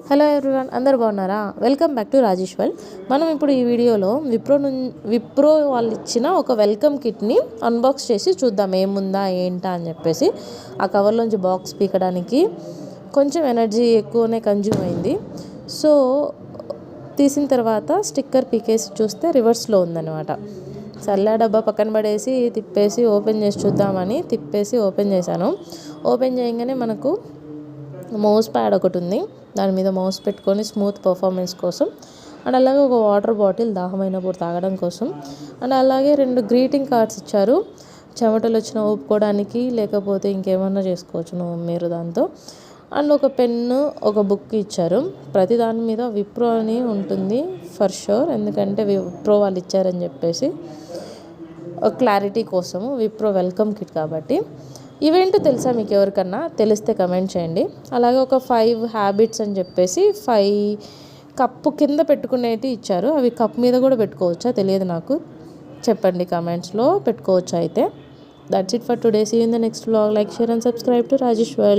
Hello everyone, అందరు బాగున్నారా? Welcome back to Rajesh world. మనం ఇప్పుడు ఈ వీడియోలో విప్రో వాళ్ళు ఇచ్చిన ఒక వెల్కమ్ కిట్ని అన్బాక్స్ చేసి చూద్దాం ఏముందా ఏంటా అని చెప్పేసి. ఆ కవర్లోంచి బాక్స్ పీకడానికి కొంచెం ఎనర్జీ ఎక్కువనే కన్జ్యూమ్ అయింది. సో తీసిన తర్వాత స్టిక్కర్ పీకేసి చూస్తే రివర్స్లో ఉందన్నమాట. చల్ల డబ్బా పక్కన పడేసి తిప్పేసి ఓపెన్ చేసి చూద్దామని తిప్పేసి ఓపెన్ చేశాను. ఓపెన్ చేయగానే మనకు మౌస్ ప్యాడ్ ఒకటి ఉంది. దాని మీద మౌస్ పెట్టుకొని స్మూత్ పర్ఫార్మెన్స్ కోసం అండ్ అలాగే ఒక వాటర్ బాటిల్ దాహమైనప్పుడు తాగడం కోసం అండ్ అలాగే 2 గ్రీటింగ్ కార్డ్స్ ఇచ్చారు. చెమటలు వచ్చిన ఊపుకోవడానికి, లేకపోతే ఇంకేమన్నా చేసుకోవచ్చు మీరు దాంతో. అండ్ ఒక పెన్ను, ఒక బుక్ ఇచ్చారు. ప్రతి దాని మీద విప్రో అని ఉంటుంది ఫర్ షూర్, ఎందుకంటే విప్రో వాళ్ళు ఇచ్చారని చెప్పేసి క్లారిటీ కోసము. విప్రో వెల్కమ్ కిట్ కాబట్టి. ఇవేంటో తెలుసా మీకు? ఎవరికన్నా తెలిస్తే కమెంట్ చేయండి. అలాగే ఒక 5 హ్యాబిట్స్ అని చెప్పేసి 5 కప్పు కింద పెట్టుకునేవి ఇచ్చారు. అవి కప్ మీద కూడా పెట్టుకోవచ్చా తెలియదు నాకు, చెప్పండి కమెంట్స్లో. పెట్టుకోవచ్చా అయితే. That's it for today. See you in the next vlog. Like, share and subscribe to Rajesh world.